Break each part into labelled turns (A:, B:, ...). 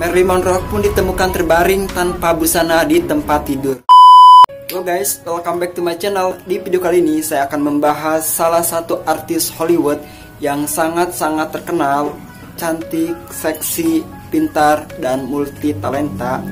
A: Marilyn Monroe pun ditemukan terbaring tanpa busana di tempat tidur. Halo guys, welcome back to my channel. Di video kali ini saya akan membahas salah satu artis Hollywood yang sangat-sangat terkenal, cantik, seksi, pintar, dan multi talenta,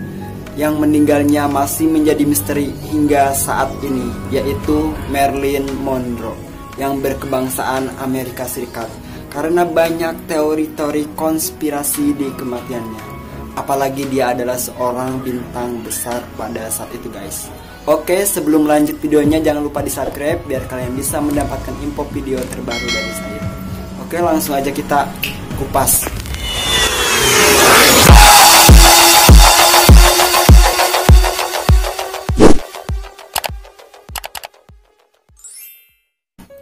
A: yang meninggalnya masih menjadi misteri hingga saat ini, yaitu Marilyn Monroe yang berkebangsaan Amerika Serikat. Karena banyak teori-teori konspirasi di kematiannya, apalagi dia adalah seorang bintang besar pada saat itu guys. Oke, sebelum lanjut videonya jangan lupa di subscribe biar kalian bisa mendapatkan info video terbaru dari saya. Oke, langsung aja kita kupas.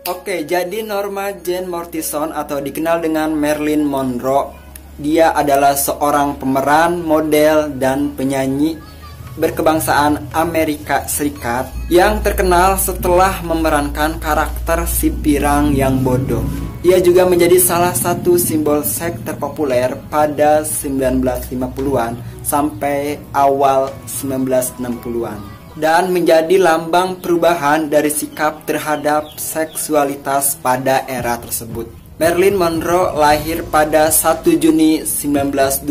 A: Oke, jadi Norma Jean Mortison atau dikenal dengan Marilyn Monroe, dia adalah seorang pemeran, model, dan penyanyi berkebangsaan Amerika Serikat yang terkenal setelah memerankan karakter si pirang yang bodoh. Ia juga menjadi salah satu simbol seks terpopuler pada 1950-an sampai awal 1960-an. Dan menjadi lambang perubahan dari sikap terhadap seksualitas pada era tersebut. Marilyn Monroe lahir pada 1 Juni 1926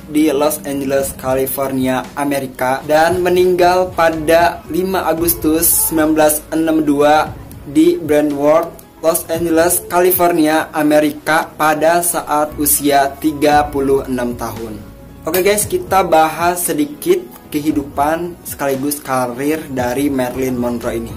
A: di Los Angeles, California, Amerika, dan meninggal pada 5 Agustus 1962 di Brentwood, Los Angeles, California, Amerika pada saat usia 36 tahun. Oke guys, kita bahas sedikit kehidupan sekaligus karir dari Marilyn Monroe ini.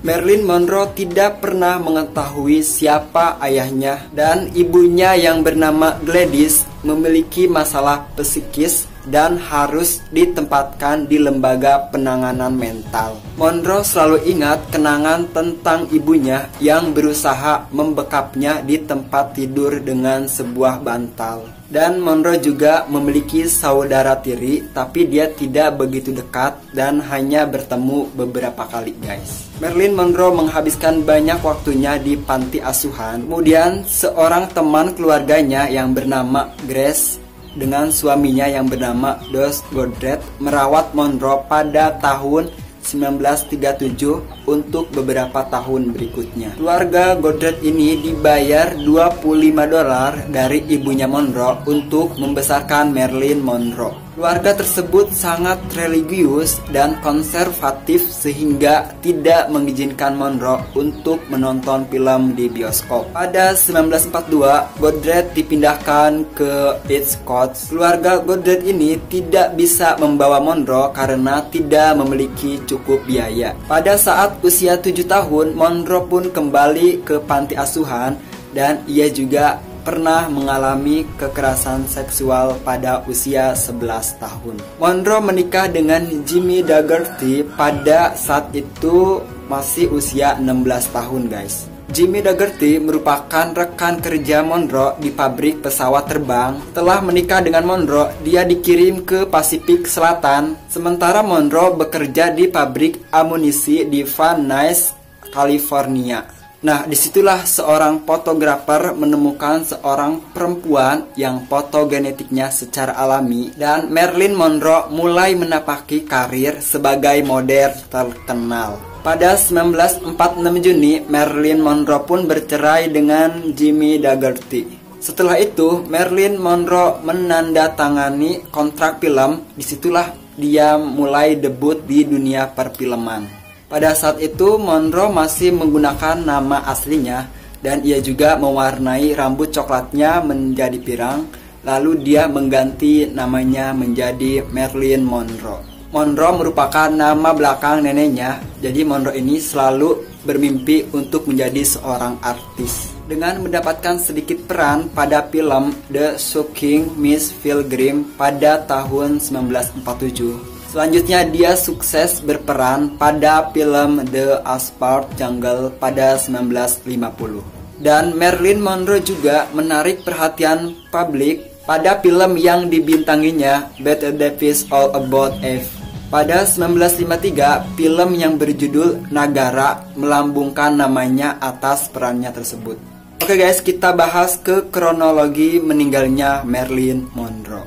A: Marilyn Monroe tidak pernah mengetahui siapa ayahnya, dan ibunya yang bernama Gladys memiliki masalah psikis dan harus ditempatkan di lembaga penanganan mental. Monroe selalu ingat kenangan tentang ibunya yang berusaha membekapnya di tempat tidur dengan sebuah bantal. Dan Monroe juga memiliki saudara tiri, tapi dia tidak begitu dekat dan hanya bertemu beberapa kali guys. Marilyn Monroe menghabiskan banyak waktunya di panti asuhan. Kemudian seorang teman keluarganya yang bernama Grace dengan suaminya yang bernama Dos Godret merawat Monroe pada tahun 1937 untuk beberapa tahun berikutnya. Keluarga Godret ini dibayar $25 dari ibunya Monroe untuk membesarkan Marilyn Monroe. Keluarga tersebut sangat religius dan konservatif sehingga tidak mengizinkan Monroe untuk menonton film di bioskop. Pada 1942, Godret dipindahkan ke East Coast. Keluarga Godret ini tidak bisa membawa Monroe karena tidak memiliki cukup biaya. Pada saat usia 7 tahun, Monroe pun kembali ke panti asuhan dan ia juga pernah mengalami kekerasan seksual pada usia 11 tahun. Monroe menikah dengan Jimmy Daugherty pada saat itu masih usia 16 tahun guys. Jimmy Daugherty merupakan rekan kerja Monroe di pabrik pesawat terbang. Setelah menikah dengan Monroe, dia dikirim ke Pasifik Selatan, sementara Monroe bekerja di pabrik amunisi di Van Nuys, California. Nah, disitulah seorang fotografer menemukan seorang perempuan yang fotogenetiknya secara alami, dan Marilyn Monroe mulai menapaki karir sebagai model terkenal. Pada 1946 Juni, Marilyn Monroe pun bercerai dengan Jimmy Daugherty. Setelah itu, Marilyn Monroe menandatangani kontrak film. Disitulah dia mulai debut di dunia perfilman. Pada saat itu Monroe masih menggunakan nama aslinya dan ia juga mewarnai rambut coklatnya menjadi pirang, lalu dia mengganti namanya menjadi Marilyn Monroe. Monroe merupakan nama belakang neneknya, jadi Monroe ini selalu bermimpi untuk menjadi seorang artis. Dengan mendapatkan sedikit peran pada film The Shocking Miss Pilgrim pada tahun 1947. Selanjutnya dia sukses berperan pada film The Asphalt Jungle pada 1950. Dan Marilyn Monroe juga menarik perhatian publik pada film yang dibintanginya, Bette Davis All About Eve. Pada 1953, film yang berjudul Nagara melambungkan namanya atas perannya tersebut. Oke guys, kita bahas ke kronologi meninggalnya Marilyn Monroe.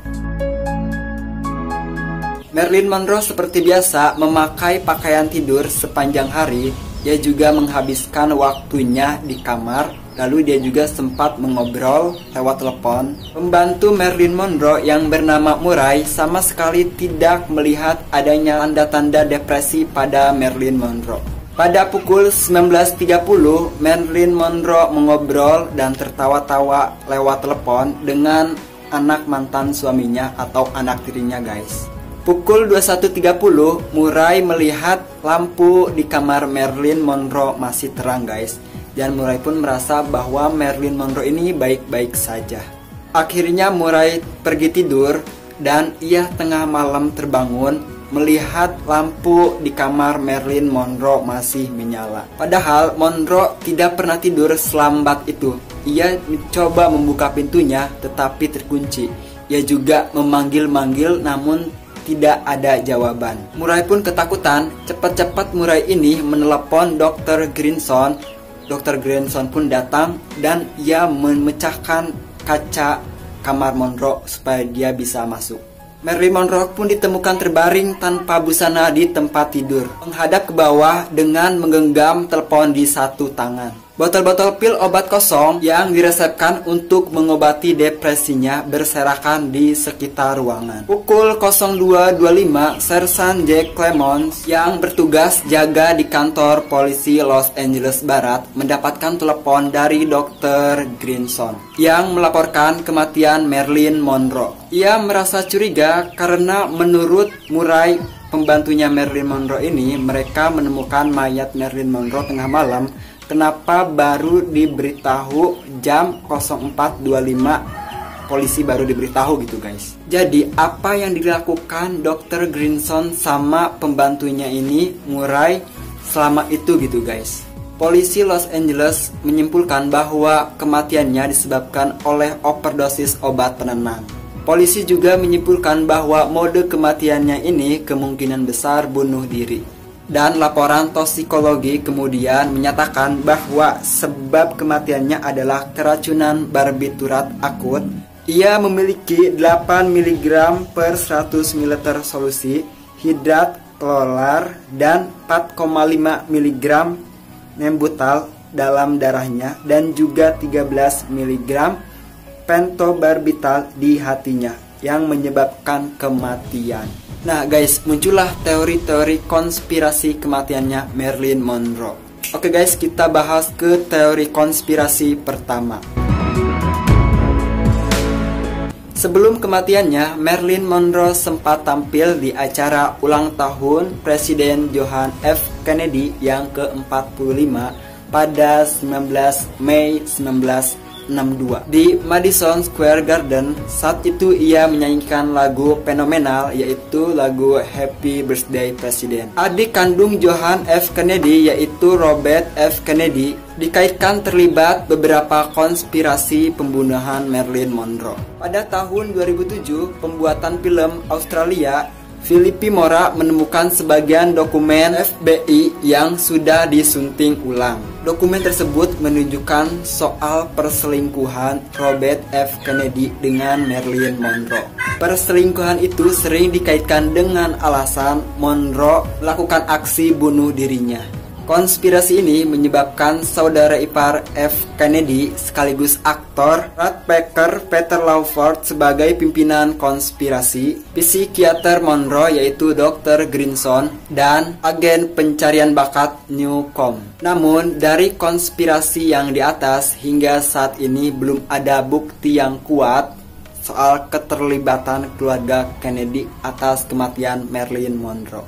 A: Marilyn Monroe seperti biasa memakai pakaian tidur sepanjang hari. Dia juga menghabiskan waktunya di kamar. Lalu dia juga sempat mengobrol lewat telepon. Pembantu Marilyn Monroe yang bernama Murray sama sekali tidak melihat adanya tanda-tanda depresi pada Marilyn Monroe. Pada pukul 19.30, Marilyn Monroe mengobrol dan tertawa-tawa lewat telepon dengan anak mantan suaminya atau anak tirinya guys. Pukul 21.30, Murray melihat lampu di kamar Marilyn Monroe masih terang guys. Dan Murray pun merasa bahwa Marilyn Monroe ini baik-baik saja. Akhirnya Murray pergi tidur dan ia tengah malam terbangun melihat lampu di kamar Marilyn Monroe masih menyala. Padahal Monroe tidak pernah tidur selambat itu. Ia mencoba membuka pintunya tetapi terkunci. Ia juga memanggil-manggil namun tidak ada jawaban. Murray pun ketakutan. Cepat-cepat Murray ini menelepon Dr. Greenson. Dr. Greenson pun datang dan ia memecahkan kaca kamar Monroe supaya dia bisa masuk. Marilyn Monroe pun ditemukan terbaring tanpa busana di tempat tidur, menghadap ke bawah dengan menggenggam telepon di satu tangan. Botol-botol pil obat kosong yang diresepkan untuk mengobati depresinya berserakan di sekitar ruangan. Pukul 02.25, Sersan Jack Clemons yang bertugas jaga di kantor polisi Los Angeles Barat mendapatkan telepon dari Dr. Greenson yang melaporkan kematian Marilyn Monroe. Ia merasa curiga karena menurut Murray, pembantunya Marilyn Monroe ini, mereka menemukan mayat Marilyn Monroe tengah malam. Kenapa baru diberitahu jam 04.25 polisi baru diberitahu gitu guys. Jadi apa yang dilakukan Dr. Greenson sama pembantunya ini Murray selama itu gitu guys. Polisi Los Angeles menyimpulkan bahwa kematiannya disebabkan oleh overdosis obat penenang. Polisi juga menyimpulkan bahwa mode kematiannya ini kemungkinan besar bunuh diri. Dan laporan toksikologi kemudian menyatakan bahwa sebab kematiannya adalah keracunan barbiturat akut. Ia memiliki 8 mg per 100 ml solusi hidrat klorar dan 4,5 mg nembutal dalam darahnya dan juga 13 mg pentobarbital di hatinya yang menyebabkan kematian. Nah guys, muncullah teori-teori konspirasi kematiannya Marilyn Monroe. Oke guys, kita bahas ke teori konspirasi pertama. Sebelum kematiannya, Marilyn Monroe sempat tampil di acara ulang tahun Presiden John F. Kennedy yang ke-45 pada 19 Mei 1962 di Madison Square Garden. Saat itu ia menyanyikan lagu fenomenal yaitu lagu Happy Birthday President. Adik kandung John F. Kennedy yaitu Robert F. Kennedy dikaitkan terlibat beberapa konspirasi pembunuhan Marilyn Monroe. Pada tahun 2007, pembuatan film Australia Philip Mora menemukan sebagian dokumen FBI yang sudah disunting ulang. Dokumen tersebut menunjukkan soal perselingkuhan Robert F. Kennedy dengan Marilyn Monroe. Perselingkuhan itu sering dikaitkan dengan alasan Monroe melakukan aksi bunuh dirinya. Konspirasi ini menyebabkan saudara ipar F. Kennedy sekaligus aktor Rat Baker Peter Lawford sebagai pimpinan konspirasi, psikiater Monroe yaitu Dr. Greenson, dan agen pencarian bakat Newcomb. Namun dari konspirasi yang di atas hingga saat ini belum ada bukti yang kuat soal keterlibatan keluarga Kennedy atas kematian Marilyn Monroe.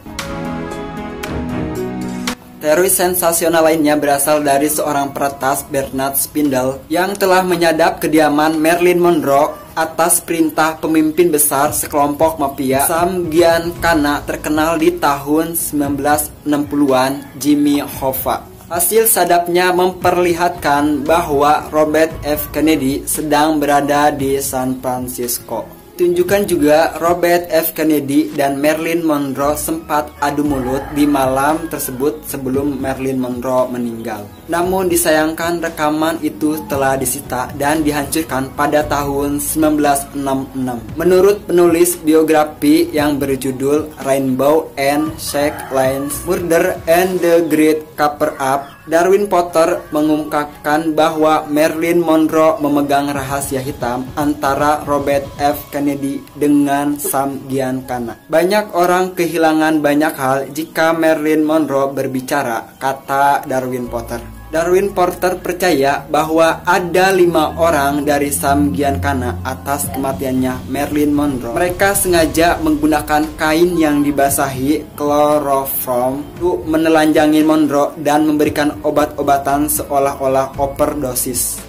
A: Teori sensasional lainnya berasal dari seorang peretas Bernard Spindle yang telah menyadap kediaman Marilyn Monroe atas perintah pemimpin besar sekelompok mafia Samgiancana terkenal di tahun 1960-an, Jimmy Hoffa. Hasil sadapnya memperlihatkan bahwa Robert F. Kennedy sedang berada di San Francisco. Ditunjukkan juga Robert F. Kennedy dan Marilyn Monroe sempat adu mulut di malam tersebut sebelum Marilyn Monroe meninggal. Namun disayangkan rekaman itu telah disita dan dihancurkan pada tahun 1966. Menurut penulis biografi yang berjudul Rainbow and Shackleton's Murder and the Great Cover-Up, Darwin Potter mengungkapkan bahwa Marilyn Monroe memegang rahasia hitam antara Robert F. Kennedy dengan Sam Giancana. Banyak orang kehilangan banyak hal jika Marilyn Monroe berbicara, kata Darwin Potter. Darwin Potter percaya bahwa ada 5 orang dari Sam Giancana atas kematiannya Marilyn Monroe. Mereka sengaja menggunakan kain yang dibasahi kloroform untuk menelanjangi Monroe dan memberikan obat-obatan seolah-olah overdosis.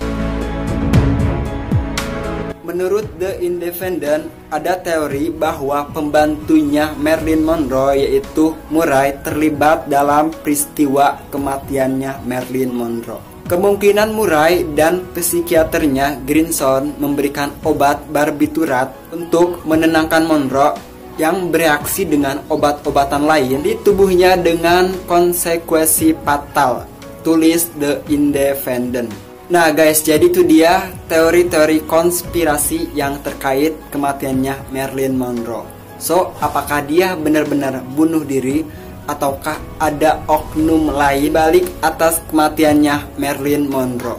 A: Menurut The Independent, ada teori bahwa pembantunya Marilyn Monroe yaitu Murray terlibat dalam peristiwa kematiannya Marilyn Monroe. Kemungkinan Murray dan psikiaternya Greenson memberikan obat barbiturat untuk menenangkan Monroe yang bereaksi dengan obat-obatan lain di tubuhnya dengan konsekuensi fatal, tulis The Independent. Nah guys, jadi itu dia teori-teori konspirasi yang terkait kematiannya Marilyn Monroe. So, apakah dia benar-benar bunuh diri ataukah ada oknum lain balik atas kematiannya Marilyn Monroe?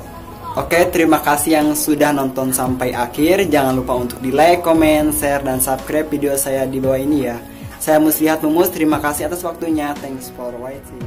A: Oke, terima kasih yang sudah nonton sampai akhir. Jangan lupa untuk di like, comment, share, dan subscribe video saya di bawah ini ya. Saya Muslihat Mumus, terima kasih atas waktunya. Thanks for watching.